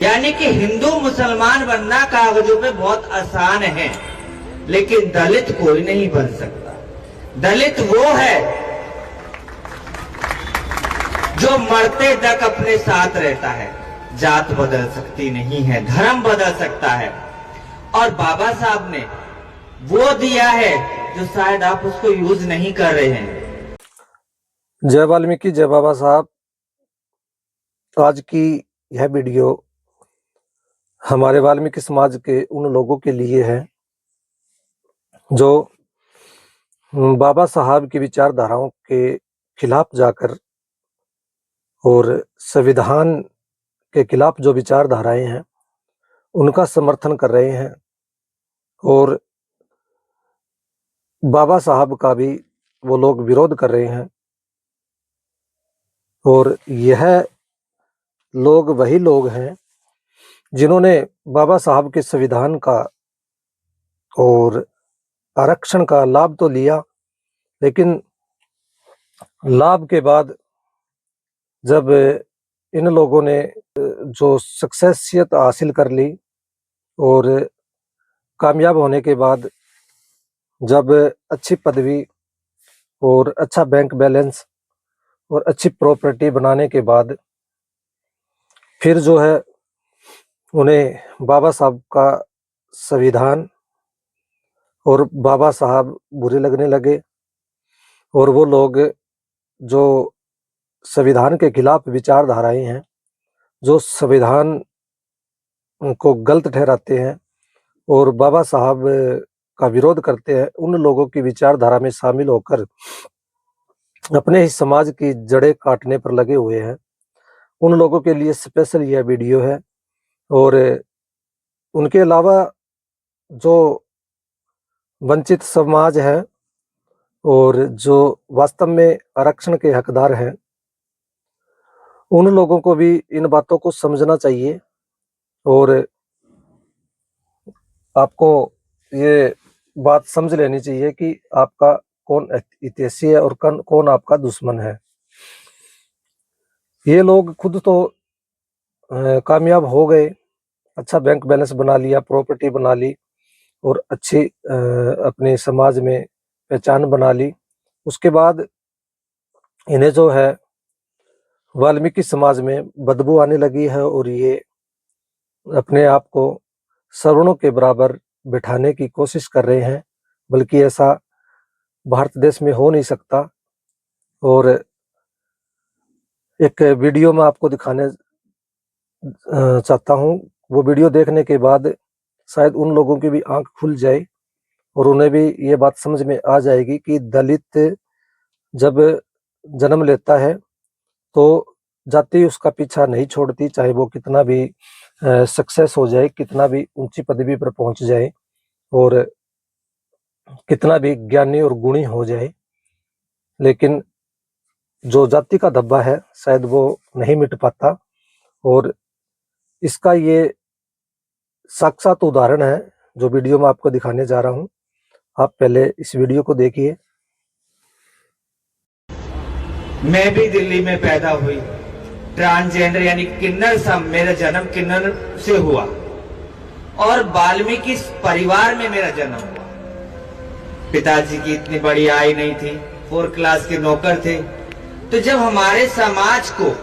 यानी कि हिंदू मुसलमान बनना कागजों पे बहुत आसान है, लेकिन दलित कोई नहीं बन सकता। दलित वो है जो मरते तक अपने साथ रहता है। जात बदल सकती नहीं है, धर्म बदल सकता है, और बाबा साहब ने वो दिया है जो शायद आप उसको यूज नहीं कर रहे हैं। जय वाल्मीकि, जय बाबा साहब। आज की यह वीडियो हमारे वाल्मीकि समाज के उन लोगों के लिए है जो बाबा साहब की विचारधाराओं के खिलाफ जाकर और संविधान के खिलाफ जो विचारधाराएं हैं उनका समर्थन कर रहे हैं, और बाबा साहब का भी वो लोग विरोध कर रहे हैं। और यह लोग वही लोग हैं जिन्होंने बाबा साहब के संविधान का और आरक्षण का लाभ तो लिया, लेकिन लाभ के बाद जब इन लोगों ने जो सक्सेसियत हासिल कर ली और कामयाब होने के बाद जब अच्छी पदवी और अच्छा बैंक बैलेंस और अच्छी प्रॉपर्टी बनाने के बाद फिर जो है उन्हें बाबा साहब का संविधान और बाबा साहब बुरे लगने लगे, और वो लोग जो संविधान के खिलाफ विचारधाराएं हैं, जो संविधान को गलत ठहराते हैं और बाबा साहब का विरोध करते हैं, उन लोगों की विचारधारा में शामिल होकर अपने ही समाज की जड़ें काटने पर लगे हुए हैं। उन लोगों के लिए स्पेशल यह वीडियो है। और उनके अलावा जो वंचित समाज है और जो वास्तव में आरक्षण के हकदार हैं, उन लोगों को भी इन बातों को समझना चाहिए। और आपको ये बात समझ लेनी चाहिए कि आपका कौन हितैषी है और कौन आपका दुश्मन है। ये लोग खुद तो कामयाब हो गए, अच्छा बैंक बैलेंस बना लिया, प्रॉपर्टी बना ली और अच्छी अपने समाज में पहचान बना ली। उसके बाद इन्हें जो है वाल्मीकि समाज में बदबू आने लगी है और ये अपने आप को सवर्णों के बराबर बिठाने की कोशिश कर रहे हैं, बल्कि ऐसा भारत देश में हो नहीं सकता। और एक वीडियो में आपको दिखाने चाहता हूँ। वो वीडियो देखने के बाद शायद उन लोगों की भी आंख खुल जाए और उन्हें भी ये बात समझ में आ जाएगी कि दलित जब जन्म लेता है तो जाति उसका पीछा नहीं छोड़ती, चाहे वो कितना भी सक्सेस हो जाए, कितना भी ऊंची पदवी पर पहुंच जाए और कितना भी ज्ञानी और गुणी हो जाए, लेकिन जो जाति का धब्बा है शायद वो नहीं मिट पाता। और इसका ये साक्षात उदाहरण है जो वीडियो में आपको दिखाने जा रहा हूं। आप पहले इस वीडियो को देखिए। मैं भी दिल्ली में पैदा हुई, ट्रांसजेंडर यानी किन्नर सम, मेरा जन्म किन्नर से हुआ और वाल्मीकि परिवार में मेरा जन्म हुआ। पिताजी की इतनी बड़ी आय नहीं थी, 4 क्लास के नौकर थे। तो जब हमारे समाज को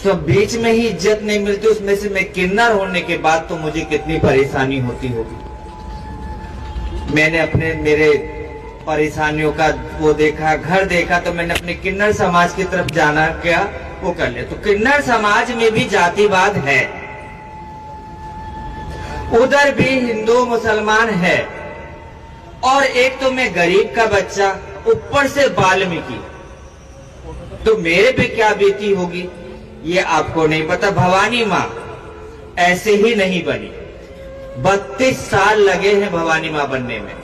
सब बीच में ही इज्जत नहीं मिलती, उसमें से मैं किन्नर होने के बाद तो मुझे कितनी परेशानी होती होगी। मैंने अपने मेरे परेशानियों का वो देखा, घर देखा, तो मैंने अपने किन्नर समाज की तरफ जाना क्या वो कर लिया। तो किन्नर समाज में भी जातिवाद है, उधर भी हिंदू मुसलमान है, और एक तो मैं गरीब का बच्चा, ऊपर से वाल्मीकि, तो मेरे पे क्या बीती होगी ये आपको नहीं पता। भवानी माँ ऐसे ही नहीं बनी, 32 साल लगे हैं भवानी माँ बनने में।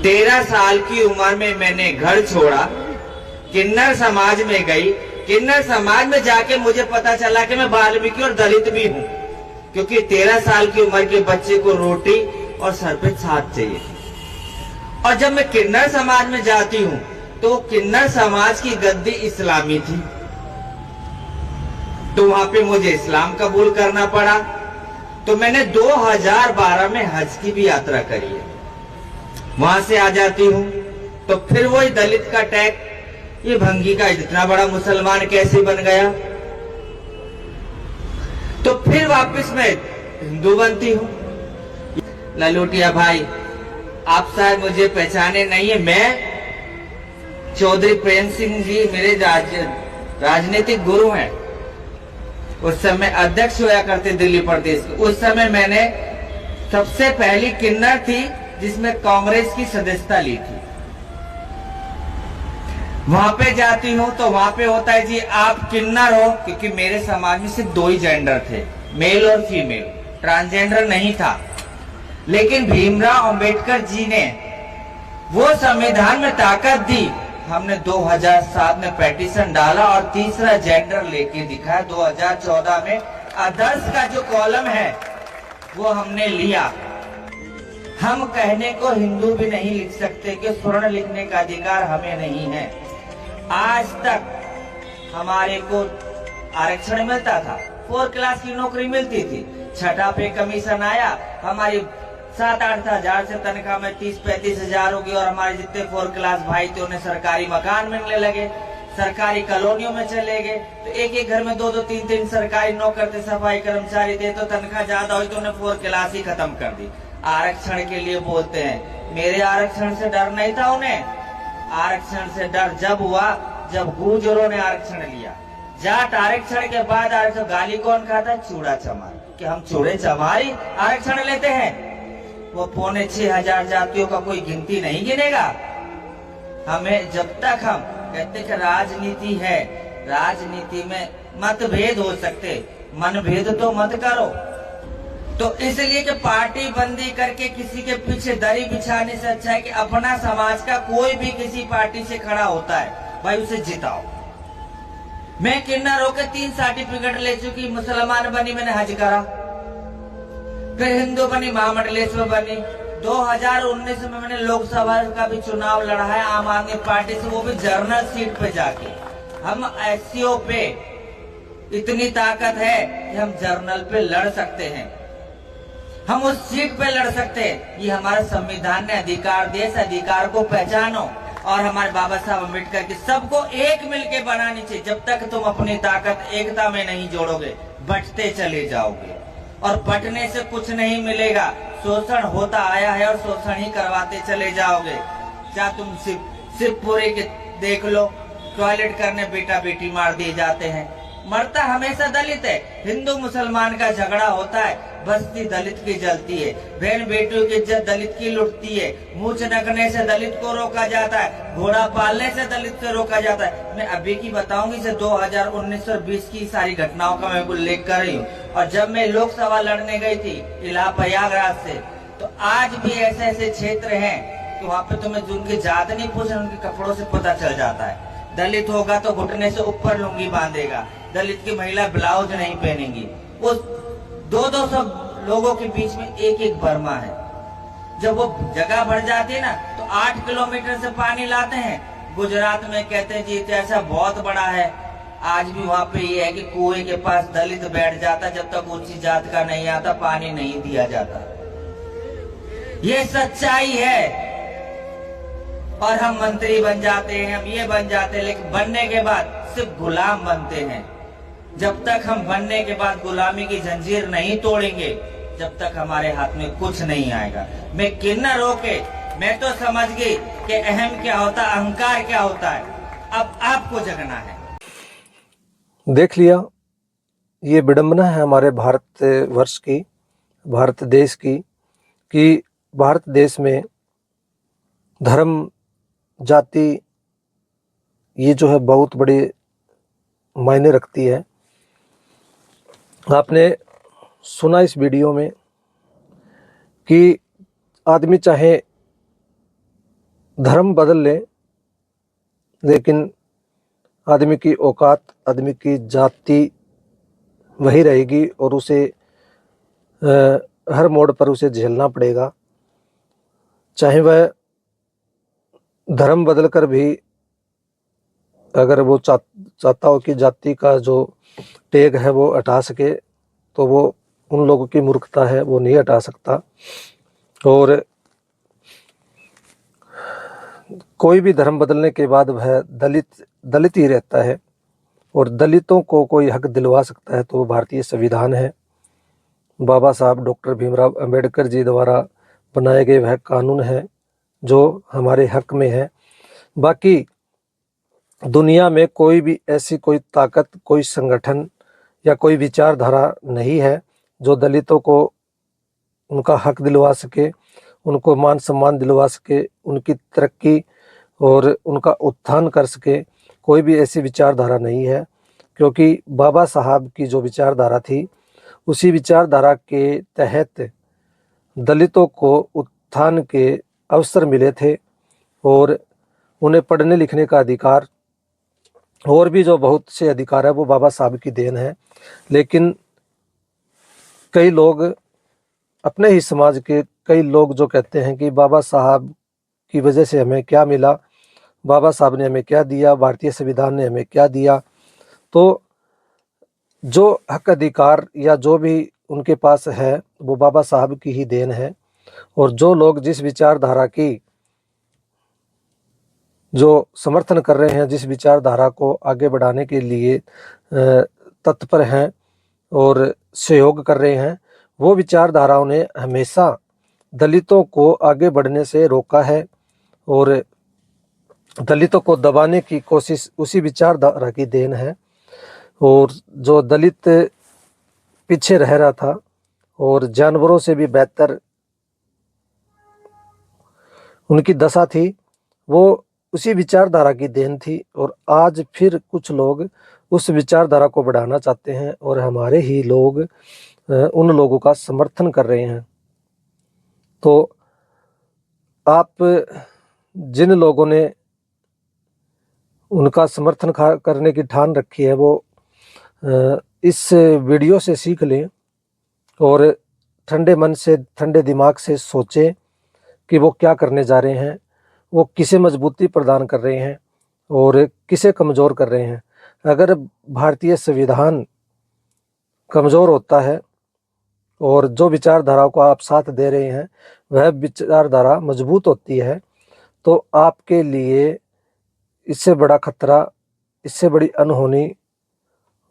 13 साल की उम्र में मैंने घर छोड़ा, किन्नर समाज में गई। किन्नर समाज में जाके मुझे पता चला कि मैं वाल्मीकि और दलित भी हूं, क्योंकि 13 साल की उम्र के बच्चे को रोटी और सर पे छात चाहिए। और जब मैं किन्नर समाज में जाती हूं तो किन्नर समाज की गद्दी इस्लामी थी, तो वहां पे मुझे इस्लाम कबूल करना पड़ा। तो मैंने 2012 में हज की भी यात्रा करी है। वहां से आ जाती हूं तो फिर वही दलित का टैग, ये भंगी का इतना बड़ा मुसलमान कैसे बन गया। तो फिर वापस मैं हिंदू बनती हूं। ललोटिया भाई, आप शायद मुझे पहचाने नहीं है, मैं चौधरी प्रेम सिंह जी मेरे राजनीतिक गुरु हैं। उस समय अध्यक्ष हुआ करते दिल्ली प्रदेश के। उस समय मैंने सबसे पहली किन्नर थी जिसमें कांग्रेस की सदस्यता ली थी। वहां पे जाती हूं तो वहां पे होता है जी आप किन्नर हो, क्योंकि मेरे समाज में सिर्फ 2 ही जेंडर थे, मेल और फीमेल, ट्रांसजेंडर नहीं था। लेकिन भीमराव अंबेडकर जी ने वो संविधान में ताकत दी। हमने 2007 में पेटिशन डाला और तीसरा जेंडर लेके दिखाया। 2014 में आदर्श का जो कॉलम है वो हमने लिया। हम कहने को हिंदू भी नहीं लिख सकते कि स्वर्ण लिखने का अधिकार हमें नहीं है। आज तक हमारे को आरक्षण मिलता था, 4 क्लास की नौकरी मिलती थी, 6 पे कमीशन आया, हमारी 7-8 हजार से तनख्वाह में 30-35 हजार होगी। और हमारे जितने 4 क्लास भाई थे उन्हें सरकारी मकान मिलने लगे, सरकारी कॉलोनियों में चले गए। तो एक घर में 2-2, 3-3 सरकारी नौकर थे, सफाई कर्मचारी थे। तो तनख्वाह ज्यादा हुई तो उन्हें 4 क्लास ही खत्म कर दी। आरक्षण के लिए बोलते हैं, मेरे आरक्षण से डर नहीं था उन्हें। आरक्षण से डर जब हुआ जब गुर्जरों ने आरक्षण लिया। जाट आरक्षण के बाद आरक्षण गाली कौन खाता? चूड़ा चमार, कि हम चूड़े चमारी आरक्षण लेते हैं। वो 5,600 जातियों का कोई गिनती नहीं गिनेगा हमें। जब तक हम कहते कि राजनीति है, राजनीति में मतभेद हो सकते, मनभेद तो मत करो। तो इसलिए कि पार्टी बंदी करके किसी के पीछे दरी बिछाने से अच्छा है कि अपना समाज का कोई भी किसी पार्टी से खड़ा होता है, भाई उसे जिताओ। मैं किन्नर होकर 3 सर्टिफिकेट ले चुकी, मुसलमान बनी, मैंने हज करा, फिर हिंदू बनी, महामंडलेश्वर बनी। 2019 में मैंने लोकसभा का भी चुनाव लड़ा है आम आदमी पार्टी से, वो भी जर्नल सीट पे जाके। हम एससीओ पे इतनी ताकत है कि हम जर्नल पे लड़ सकते हैं, हम उस सीट पे लड़ सकते हैं। ये हमारा संविधान ने अधिकार दिया, इस अधिकार को पहचानो। और हमारे बाबा साहब अम्बेडकर की सबको एक मिलके बनानी चाहिए। जब तक तुम अपनी ताकत एकता में नहीं जोड़ोगे, बंटते चले जाओगे और बंटने से कुछ नहीं मिलेगा। शोषण होता आया है और शोषण ही करवाते चले जाओगे। क्या तुम शिवपुरी के देख लो, टॉयलेट करने बेटा बेटी मार दिए जाते हैं। मरता हमेशा दलित है। हिंदू मुसलमान का झगड़ा होता है, बस्ती दलित की जलती है, बहन बेटियों की इज्जत दलित की लुटती है, मुंह चनकने से दलित को रोका जाता है, घोड़ा पालने से दलित से रोका जाता है। मैं अभी की बताऊंगी से 2019 और 20 की सारी घटनाओं का मैं उल्लेख कर रही हूँ। और जब मैं लोकसभा लड़ने गई थी प्रयागराज से, तो आज भी ऐसे ऐसे क्षेत्र हैं कि वहाँ पे तुम्हें जिनकी जात नहीं पूछे, उनके कपड़ों से पता चल जाता है। दलित होगा तो घुटने से ऊपर लुंगी बांधेगा, दलित की महिला ब्लाउज नहीं पहनेगी। वो 200 लोगों के बीच में एक बर्मा है। जब वो जगह भर जाती है ना, तो 8 किलोमीटर से पानी लाते हैं। गुजरात में कहते हैं जी ऐसा बहुत बड़ा है। आज भी वहाँ पे ये है कि कुएं के पास दलित बैठ जाता, जब तक ऊंची जात का नहीं आता पानी नहीं दिया जाता। ये सच्चाई है। और हम मंत्री बन जाते हैं, हम ये बन जाते हैं, लेकिन बनने के बाद सिर्फ गुलाम बनते हैं। जब तक हम बनने के बाद गुलामी की जंजीर नहीं तोड़ेंगे, जब तक हमारे हाथ में कुछ नहीं आएगा। मैं किन्नर होके मैं तो समझ गई कि अहम क्या होता है, अहंकार क्या होता है। अब आपको जगना है। देख लिया, ये विडंबना है हमारे भारत वर्ष की, भारत देश की, कि भारत देश में धर्म जाति ये जो है बहुत बड़ी मायने रखती है। आपने सुना इस वीडियो में कि आदमी चाहे धर्म बदल ले, लेकिन आदमी की औकात, आदमी की जाति वही रहेगी और उसे हर मोड़ पर उसे झेलना पड़ेगा। चाहे वह धर्म बदलकर भी अगर वो चाहता हो कि जाति का जो टैग है वो हटा सके, तो वो उन लोगों की मूर्खता है, वो नहीं हटा सकता। और कोई भी धर्म बदलने के बाद वह दलित ही रहता है, और दलितों को कोई हक दिलवा सकता है तो वो भारतीय संविधान है। बाबा साहब डॉक्टर भीमराव अंबेडकर जी द्वारा बनाए गए वह कानून है जो हमारे हक में है। बाकी दुनिया में कोई भी ऐसी कोई ताकत, कोई संगठन या कोई विचारधारा नहीं है जो दलितों को उनका हक दिलवा सके, उनको मान सम्मान दिलवा सके, उनकी तरक्की और उनका उत्थान कर सके। कोई भी ऐसी विचारधारा नहीं है, क्योंकि बाबा साहब की जो विचारधारा थी उसी विचारधारा के तहत दलितों को उत्थान के अवसर मिले थे, और उन्हें पढ़ने लिखने का अधिकार और भी जो बहुत से अधिकार है वो बाबा साहब की देन है। लेकिन कई लोग, अपने ही समाज के कई लोग जो कहते हैं कि बाबा साहब की वजह से हमें क्या मिला, बाबा साहब ने हमें क्या दिया, भारतीय संविधान ने हमें क्या दिया। तो जो हक अधिकार या जो भी उनके पास है वो बाबा साहब की ही देन है। और जो लोग जिस विचारधारा की जो समर्थन कर रहे हैं, जिस विचारधारा को आगे बढ़ाने के लिए तत्पर हैं और सहयोग कर रहे हैं, वो विचारधाराओं ने हमेशा दलितों को आगे बढ़ने से रोका है, और दलितों को दबाने की कोशिश उसी विचारधारा की देन है। और जो दलित पीछे रह रहा था और जानवरों से भी बेहतर उनकी दशा थी, वो उसी विचारधारा की देन थी। और आज फिर कुछ लोग उस विचारधारा को बढ़ाना चाहते हैं, और हमारे ही लोग उन लोगों का समर्थन कर रहे हैं। तो आप जिन लोगों ने उनका समर्थन करने की ठान रखी है वो इस वीडियो से सीख लें और ठंडे मन से, ठंडे दिमाग से सोचें कि वो क्या करने जा रहे हैं, वो किसे मजबूती प्रदान कर रहे हैं और किसे कमज़ोर कर रहे हैं। अगर भारतीय संविधान कमज़ोर होता है और जो विचारधारा को आप साथ दे रहे हैं वह विचारधारा मजबूत होती है, तो आपके लिए इससे बड़ा खतरा, इससे बड़ी अनहोनी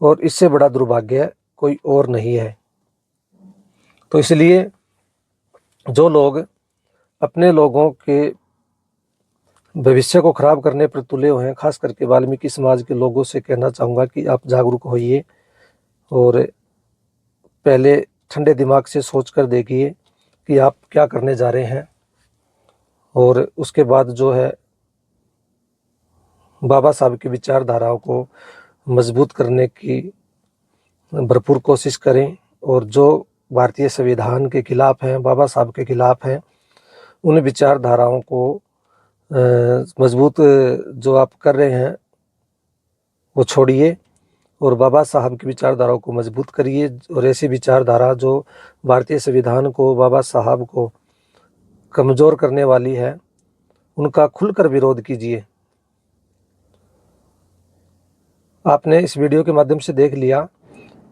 और इससे बड़ा दुर्भाग्य कोई और नहीं है। तो इसलिए जो लोग अपने लोगों के भविष्य को खराब करने पर तुले हुए हैं, खास करके वाल्मीकि समाज के लोगों से कहना चाहूँगा कि आप जागरूक होइए और पहले ठंडे दिमाग से सोच कर देखिए कि आप क्या करने जा रहे हैं, और उसके बाद जो है बाबा साहब की विचारधाराओं को मजबूत करने की भरपूर कोशिश करें। और जो भारतीय संविधान के खिलाफ हैं, बाबा साहब के खिलाफ हैं, उन विचारधाराओं को मजबूत जो आप कर रहे हैं वो छोड़िए और बाबा साहब की विचारधाराओं को मजबूत करिए। और ऐसी विचारधारा जो भारतीय संविधान को, बाबा साहब को कमज़ोर करने वाली है, उनका खुलकर विरोध कीजिए। आपने इस वीडियो के माध्यम से देख लिया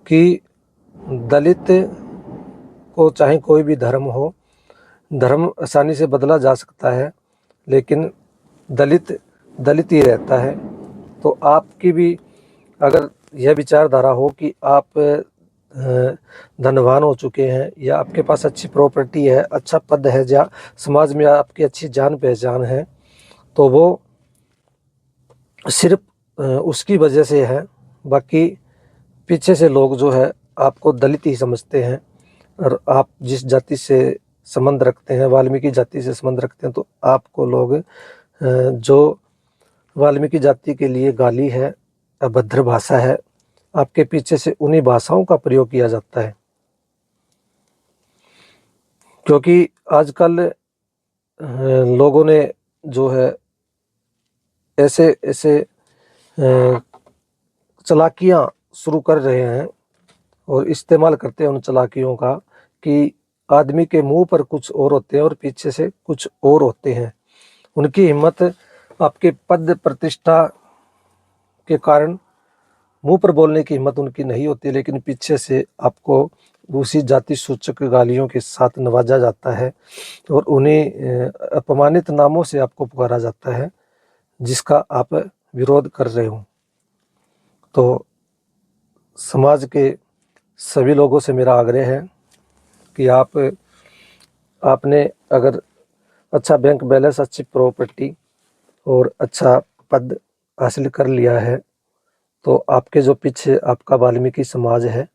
कि दलित को चाहे कोई भी धर्म हो, धर्म आसानी से बदला जा सकता है, लेकिन दलित दलित ही रहता है। तो आपकी भी अगर यह विचारधारा हो कि आप धनवान हो चुके हैं या आपके पास अच्छी प्रॉपर्टी है, अच्छा पद है, या समाज में आपकी अच्छी जान पहचान है, तो वो सिर्फ उसकी वजह से है। बाकी पीछे से लोग जो है आपको दलित ही समझते हैं। और आप जिस जाति से संबंध रखते हैं, वाल्मीकि जाति से संबंध रखते हैं, तो आपको लोग जो वाल्मीकि जाति के लिए गाली है, अभद्र भाषा है, आपके पीछे से उन्हीं भाषाओं का प्रयोग किया जाता है। क्योंकि आजकल लोगों ने जो है ऐसे ऐसे चालाकियाँ शुरू कर रहे हैं और इस्तेमाल करते हैं उन चालाकियों का कि आदमी के मुंह पर कुछ और होते हैं और पीछे से कुछ और होते हैं। उनकी हिम्मत आपके पद प्रतिष्ठा के कारण मुंह पर बोलने की हिम्मत उनकी नहीं होती, लेकिन पीछे से आपको उसी जाति सूचक गालियों के साथ नवाजा जाता है और उन्हें अपमानित नामों से आपको पुकारा जाता है जिसका आप विरोध कर रहे हो। तो समाज के सभी लोगों से मेरा आग्रह है कि आपने अगर अच्छा बैंक बैलेंस, अच्छी प्रॉपर्टी और अच्छा पद हासिल कर लिया है तो आपके जो पीछे आपका वाल्मीकि समाज है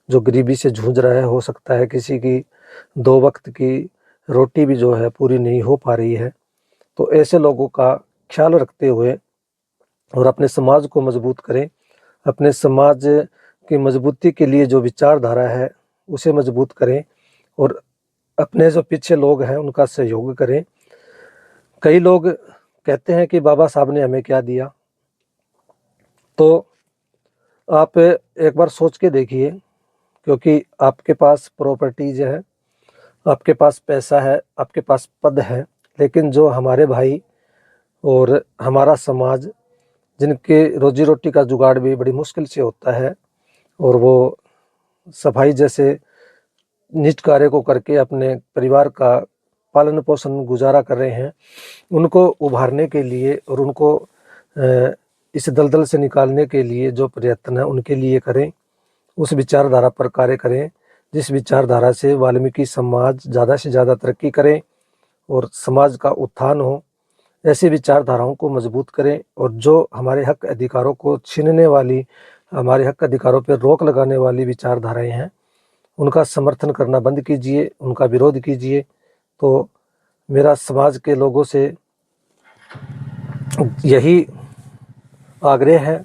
जो गरीबी से जूझ रहा है, हो सकता है किसी की 2 वक्त की रोटी भी जो है पूरी नहीं हो पा रही है, तो ऐसे लोगों का ख्याल रखते हुए और अपने समाज को मजबूत करें। अपने समाज की मजबूती के लिए जो विचारधारा है उसे मजबूत करें और अपने जो पीछे लोग हैं उनका सहयोग करें। कई लोग कहते हैं कि बाबा साहब ने हमें क्या दिया, तो आप एक बार सोच के देखिए, क्योंकि आपके पास प्रॉपर्टीज है, आपके पास पैसा है, आपके पास पद है, लेकिन जो हमारे भाई और हमारा समाज जिनके रोजी रोटी का जुगाड़ भी बड़ी मुश्किल से होता है और वो सफाई जैसे निज कार्य को करके अपने परिवार का पालन पोषण गुजारा कर रहे हैं, उनको उभारने के लिए और उनको इस दलदल से निकालने के लिए जो प्रयत्न है उनके लिए करें, उस विचारधारा पर कार्य करें जिस विचारधारा से वाल्मीकि समाज ज़्यादा से ज़्यादा तरक्की करें और समाज का उत्थान हो। ऐसी विचारधाराओं को मजबूत करें और जो हमारे हक अधिकारों को छीनने वाली, हमारे हक अधिकारों पर रोक लगाने वाली विचारधाराएं हैं उनका समर्थन करना बंद कीजिए, उनका विरोध कीजिए। तो मेरा समाज के लोगों से यही आग्रह है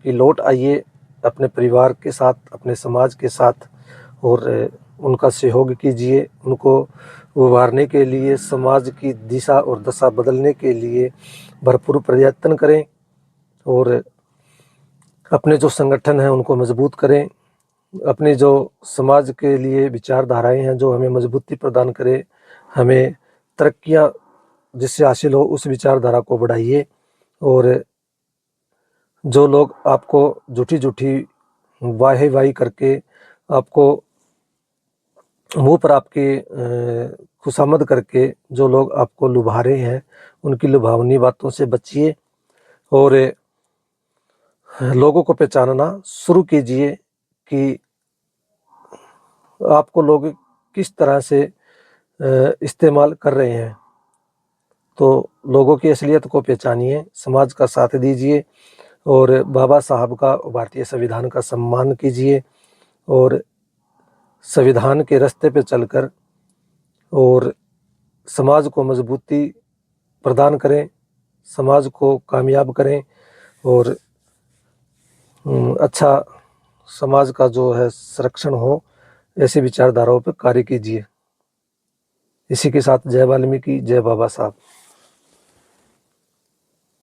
कि लौट आइए अपने परिवार के साथ, अपने समाज के साथ और उनका सहयोग कीजिए, उनको उभारने के लिए, समाज की दिशा और दशा बदलने के लिए भरपूर प्रयत्न करें और अपने जो संगठन हैं उनको मजबूत करें। अपने जो समाज के लिए विचारधाराएं हैं जो हमें मजबूती प्रदान करे, हमें तरक्कियां जिससे हासिल हो, उस विचारधारा को बढ़ाइए। और जो लोग आपको झूठी झूठी वाही वाही करके आपको मुंह पर आपके खुशामद करके जो लोग आपको लुभा रहे हैं उनकी लुभावनी बातों से बचिए और लोगों को पहचानना शुरू कीजिए कि आपको लोग किस तरह से इस्तेमाल कर रहे हैं। तो लोगों की असलियत को पहचानिए, समाज का साथ दीजिए और बाबा साहब का, भारतीय संविधान का सम्मान कीजिए और संविधान के रास्ते पे चलकर और समाज को मजबूती प्रदान करें, समाज को कामयाब करें और अच्छा समाज का जो है संरक्षण हो, ऐसी विचारधाराओं पर कार्य कीजिए। इसी के साथ जय वाल्मीकि, जय बाबा साहब।